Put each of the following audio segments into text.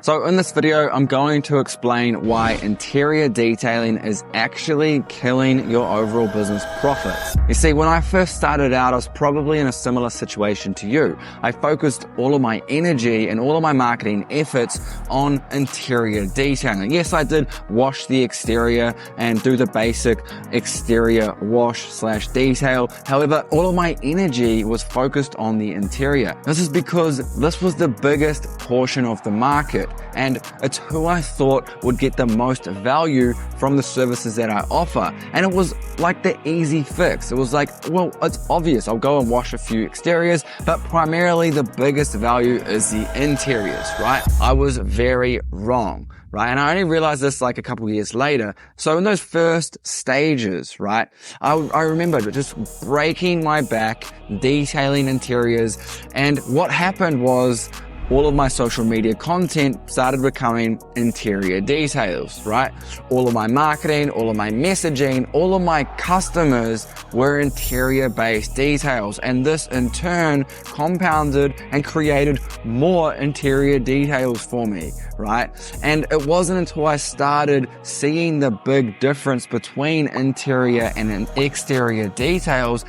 So in this video, I'm going to explain why interior detailing is actually killing your overall business profits. You see, when I first started out, I was probably in a similar situation to you. I focused all of my energy and all of my marketing efforts on interior detailing. Yes, I did wash the exterior and do the basic exterior wash/detail. However, all of my energy was focused on the interior. This is because this was the biggest portion of the market, and it's who I thought would get the most value from the services that I offer. And it was like the easy fix. It was like, well, it's obvious. I'll go and wash a few exteriors, but primarily the biggest value is the interiors, right? I was very wrong, right? And I only realized this like a couple of years later. So in those first stages, right, I remember just breaking my back, detailing interiors. And what happened was, all of my social media content started becoming interior details, right? All of my marketing, all of my messaging, all of my customers were interior-based details. And this in turn compounded and created more interior details for me, right? And it wasn't until I started seeing the big difference between interior and exterior details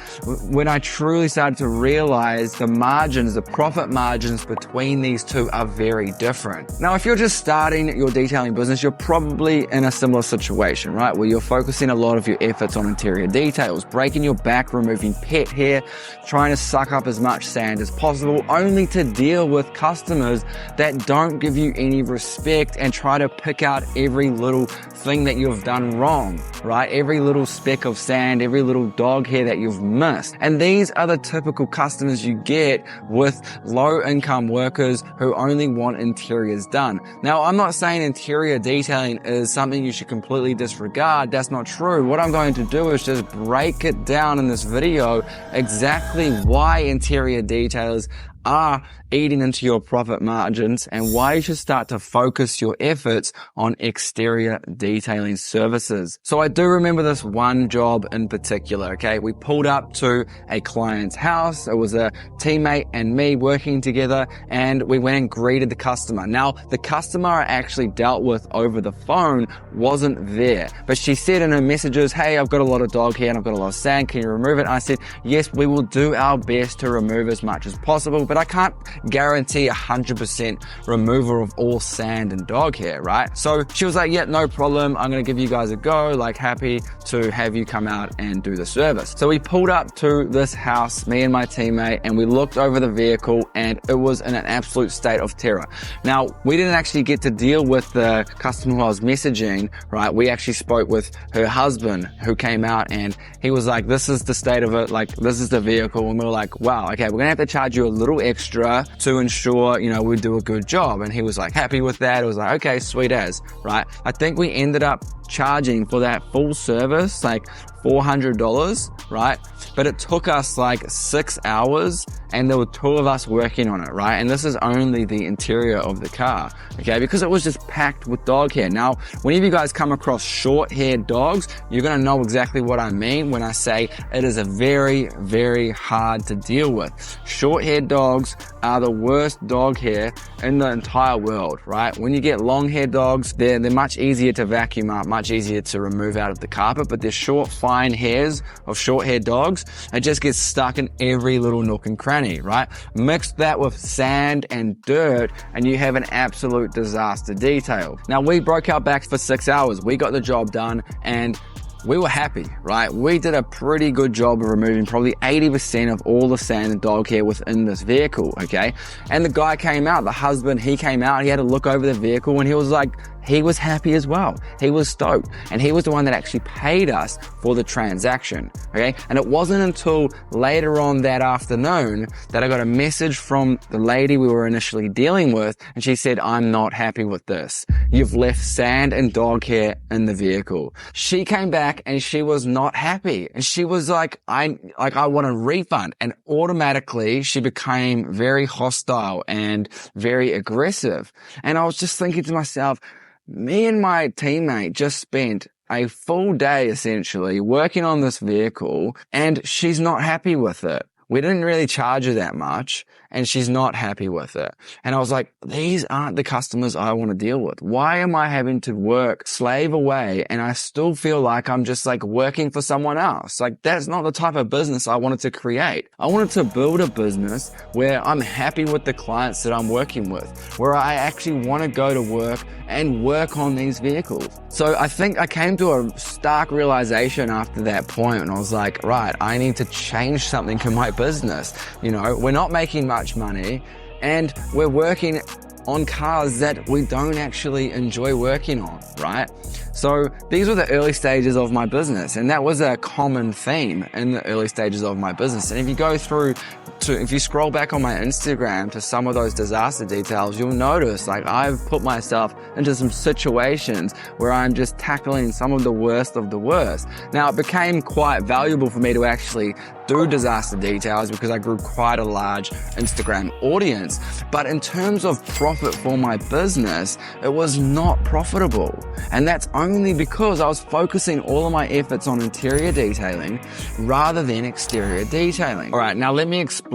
when I truly started to realize the margins, the profit margins between these two are very different. Now, if you're just starting your detailing business, you're probably in a similar situation, right? Where you're focusing a lot of your efforts on interior details, breaking your back, removing pet hair, trying to suck up as much sand as possible, only to deal with customers that don't give you any respect and try to pick out every little thing that you've done wrong, right? Every little speck of sand, every little dog hair that you've missed. And these are the typical customers you get with low income workers who only want interiors done. Now, I'm not saying interior detailing is something you should completely disregard. That's not true. What I'm going to do is just break it down in this video exactly why interior detailers are eating into your profit margins and why you should start to focus your efforts on exterior detailing services. So I do remember this one job in particular, okay? We pulled up to a client's house. It was a teammate and me working together, and we went and greeted the customer. Now, the customer I actually dealt with over the phone wasn't there, but she said in her messages, hey, I've got a lot of dog hair and I've got a lot of sand. Can you remove it? And I said, yes, we will do our best to remove as much as possible, but I can't guarantee 100% removal of all sand and dog hair, right? So she was like, yeah, no problem. I'm going to give you guys a go. Like, happy to have you come out and do the service. So we pulled up to this house, me and my teammate, and we looked over the vehicle, and it was in an absolute state of terror. Now, we didn't actually get to deal with the customer who I was messaging, right? We actually spoke with her husband who came out, and he was like, this is the state of it. Like, this is the vehicle. And we were like, wow, okay, we're going to have to charge you a little extra to ensure, we do a good job. And he was like happy with that. It was like, okay, sweet as, right? I think we ended up charging for that full service like $400, right? But it took us like 6 hours, and there were 2 of us working on it, right? And this is only the interior of the car, okay? Because it was just packed with dog hair. Now, whenever you guys come across short-haired dogs, you're gonna know exactly what I mean when I say it is a very, very hard to deal with. Short-haired dogs are the worst dog hair in the entire world, right? When you get long-haired dogs, they're much easier to vacuum up, much easier to remove out of the carpet, but they're short, fine hairs of short-haired dogs, it just gets stuck in every little nook and cranny, right? Mix that with sand and dirt, and you have an absolute disaster detail. Now, we broke our backs for 6 hours. We got the job done, and we were happy, right? We did a pretty good job of removing probably 80% of all the sand and dog hair within this vehicle, okay? And the guy came out, the husband, he came out, he had a look over the vehicle, and he was like, he was happy as well. He was stoked. And he was the one that actually paid us for the transaction, okay? And it wasn't until later on that afternoon that I got a message from the lady we were initially dealing with, and she said, I'm not happy with this. You've left sand and dog hair in the vehicle. She came back and she was not happy. And she was like, I want a refund. And automatically she became very hostile and very aggressive. And I was just thinking to myself, me and my teammate just spent a full day essentially working on this vehicle, and she's not happy with it. we didn't really charge her that much and she's not happy with it. And I was like, these aren't the customers I want to deal with. Why am I having to slave away, and I still feel like I'm just like working for someone else? Like, that's not the type of business I wanted to create. I wanted to build a business where I'm happy with the clients that I'm working with, where I actually want to go to work and work on these vehicles. So I think I came to a stark realization after that point, and I was like, right, I need to change something in my business. You know, we're not making much money and we're working on cars that we don't actually enjoy working on, right? So these were the early stages of my business, and that was a common theme in the early stages of my business. And if you go through if you scroll back on my Instagram to some of those disaster details, you'll notice like I've put myself into some situations where I'm just tackling some of the worst of the worst. Now, it became quite valuable for me to actually do disaster details because I grew quite a large Instagram audience. But in terms of profit for my business, it was not profitable. And that's only because I was focusing all of my efforts on interior detailing rather than exterior detailing. All right, now let me explain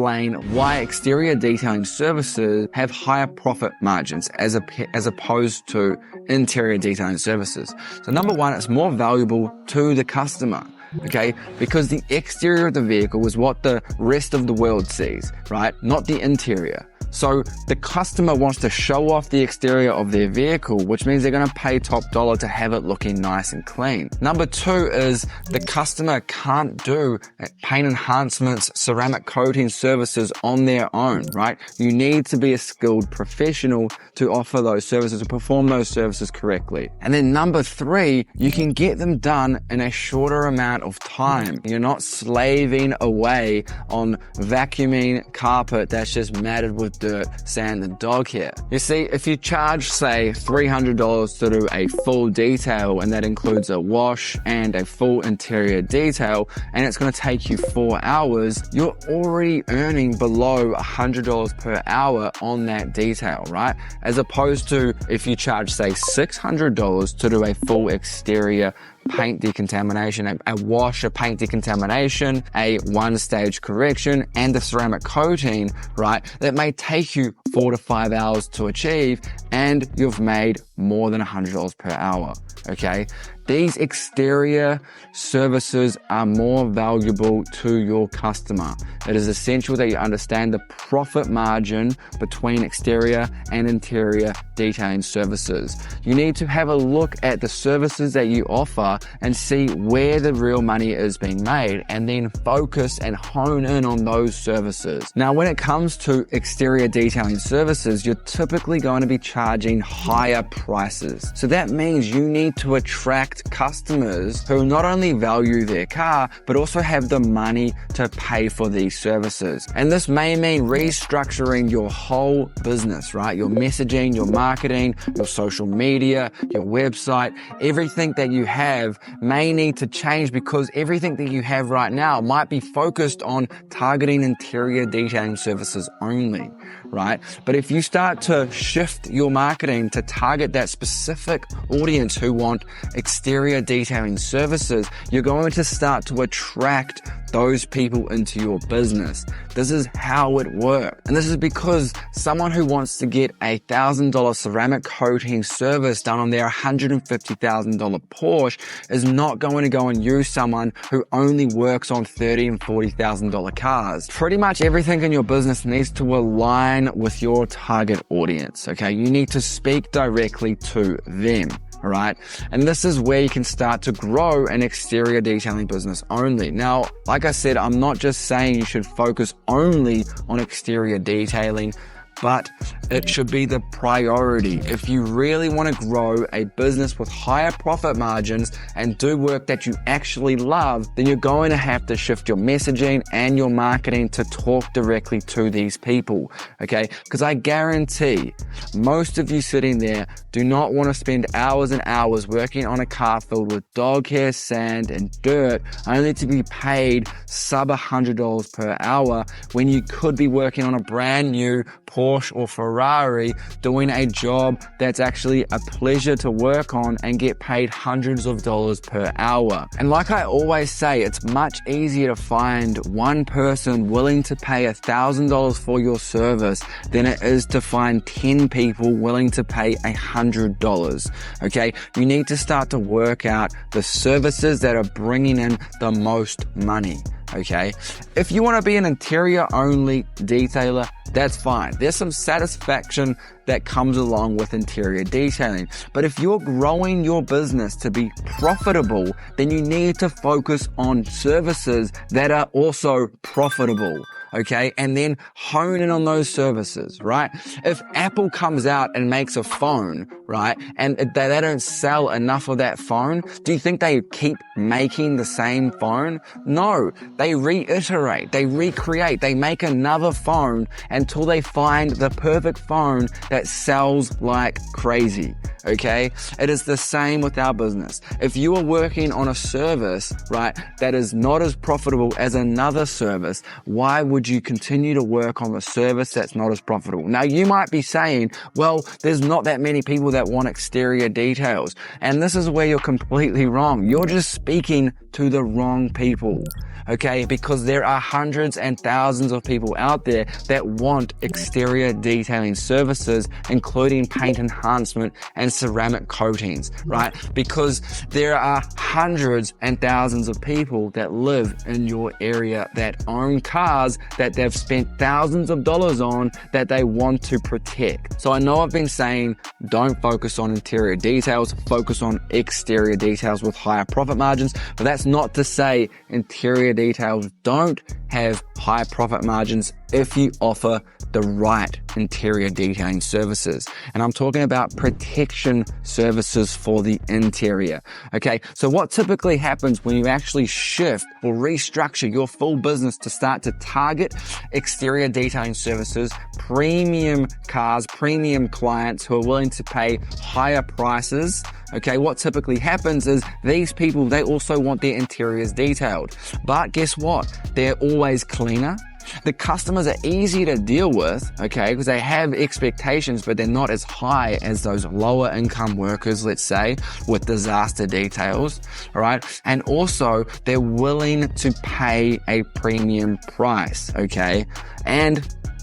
why exterior detailing services have higher profit margins as opposed to interior detailing services. So number one, it's more valuable to the customer. Okay, because the exterior of the vehicle is what the rest of the world sees, right? Not the interior. So the customer wants to show off the exterior of their vehicle, which means they're going to pay top dollar to have it looking nice and clean. Number two is the customer can't do paint enhancements, ceramic coating services on their own, right? You need to be a skilled professional to offer those services and perform those services correctly. And then number three, you can get them done in a shorter amount of time. You're not slaving away on vacuuming carpet that's just matted with dirt, sand, and dog hair. You see, if you charge, say, $300 to do a full detail, and that includes a wash and a full interior detail, and it's going to take you 4 hours, you're already earning below $100 per hour on that detail, right? As opposed to if you charge, say, $600 to do a full exterior paint decontamination, a wash, a paint decontamination, a one-stage correction, and a ceramic coating, right? That may take you 4 to 5 hours to achieve, and you've made more than $100 per hour, okay? These exterior services are more valuable to your customer. It is essential that you understand the profit margin between exterior and interior detailing services. You need to have a look at the services that you offer and see where the real money is being made, and then focus and hone in on those services. Now, when it comes to exterior detailing services, you're typically going to be charging higher prices. So that means you need to attract customers who not only value their car, but also have the money to pay for these services. And this may mean restructuring your whole business, right? Your messaging, your marketing, your social media, your website, everything that you have may need to change, because everything that you have right now might be focused on targeting interior detailing services only, right? But if you start to shift your marketing to target that specific audience who want exterior detailing services, you're going to start to attract those people into your business. This is how it works. And this is because someone who wants to get a $1,000 ceramic coating service done on their $150,000 Porsche is not going to go and use someone who only works on $30,000 and $40,000 cars. Pretty much everything in your business needs to align with your target audience, okay? You need to speak directly to them. All right. And this is where you can start to grow an exterior detailing business only. Now, like I said, I'm not just saying you should focus only on exterior detailing, but it should be the priority. If you really want to grow a business with higher profit margins and do work that you actually love, then you're going to have to shift your messaging and your marketing to talk directly to these people, okay? Because I guarantee most of you sitting there do not want to spend hours and hours working on a car filled with dog hair, sand, and dirt only to be paid sub $100 per hour when you could be working on a brand new Porsche Porsche or Ferrari doing a job that's actually a pleasure to work on and get paid hundreds of dollars per hour. And like I always say, it's much easier to find one person willing to pay $1,000 for your service than it is to find 10 people willing to pay $100. Okay, you need to start to work out the services that are bringing in the most money. Okay, if you want to be an interior only detailer, that's fine. There's some satisfaction that comes along with interior detailing. But if you're growing your business to be profitable, then you need to focus on services that are also profitable. Okay, and then hone in on those services, right? If Apple comes out and makes a phone, right, and they don't sell enough of that phone, do you think they keep making the same phone? No, they reiterate, they recreate, they make another phone until they find the perfect phone that sells like crazy. Okay, it is the same with our business. If you are working on a service, right, that is not as profitable as another service, why would you continue to work on the service that's not as profitable? Now, you might be saying, well, there's not that many people that want exterior details. And this is where you're completely wrong. You're just speaking to the wrong people. Okay, because there are hundreds and thousands of people out there that want exterior detailing services, including paint enhancement and ceramic coatings, right? Because there are hundreds and thousands of people that live in your area that own cars that they've spent thousands of dollars on that they want to protect. So I know I've been saying don't focus on interior details, focus on exterior details with higher profit margins, but that's not to say interior details don't have high profit margins if you offer the right interior detailing services. And I'm talking about protection services for the interior. Okay, so what typically happens when you actually shift or restructure your full business to start to target exterior detailing services, premium cars, premium clients who are willing to pay higher prices, okay, what typically happens is these people, they also want their interiors detailed. But guess what? They're always cleaner. The customers are easy to deal with, okay, because they have expectations, but they're not as high as those lower income workers, let's say, with disaster details, all right? And also, they're willing to pay a premium price, okay? And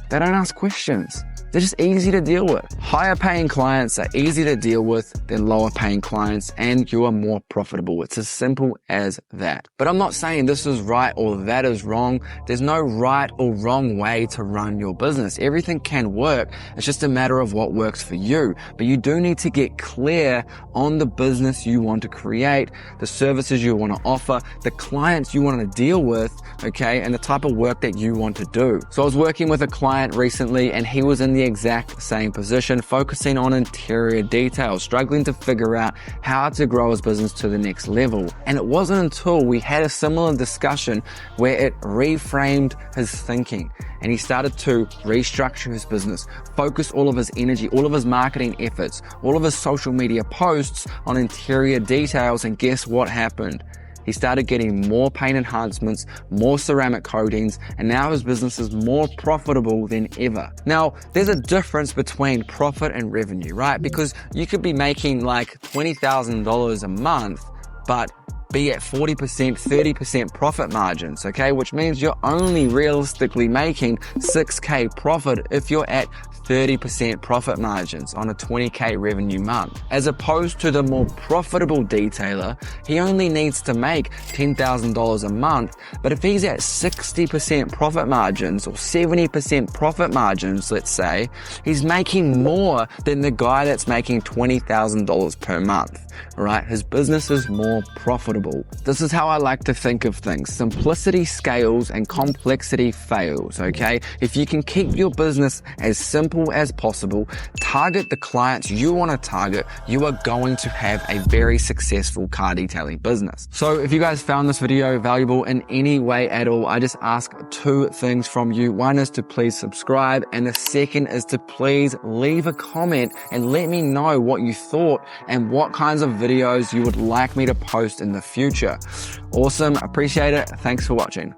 they don't ask questions. They're just easy to deal with. Higher paying clients are easy to deal with than lower paying clients, and you are more profitable. It's as simple as that. But I'm not saying this is right or that is wrong. There's no right or wrong way to run your business. Everything can work. It's just a matter of what works for you. But you do need to get clear on the business you want to create, the services you want to offer, the clients you want to deal with, okay, and the type of work that you want to do. So I was working with a client recently, and he was in the exact same position, focusing on interior details, struggling to figure out how to grow his business to the next level. And it wasn't until we had a similar discussion where it reframed his thinking, and he started to restructure his business, focus all of his energy, all of his marketing efforts, all of his social media posts on interior details. And guess what happened? He started getting more paint enhancements, more ceramic coatings, and now his business is more profitable than ever. Now, there's a difference between profit and revenue, right? Because you could be making like $20,000 a month, but be at 40%, 30% profit margins, okay? Which means you're only realistically making $6K profit if you're at 30% profit margins on a $20K revenue month. As opposed to the more profitable detailer, he only needs to make $10,000 a month, but if he's at 60% profit margins or 70% profit margins, let's say, he's making more than the guy that's making $20,000 per month, right? His business is more profitable. This is how I like to think of things. Simplicity scales and complexity fails, okay? If you can keep your business as simple as possible, target the clients you want to target, you are going to have a very successful car detailing business. So if you guys found this video valuable in any way at all, I just ask two things from you. One is to please subscribe, and the second is to please leave a comment and let me know what you thought and what kinds of videos you would like me to post in the future. Awesome. Appreciate it. Thanks for watching.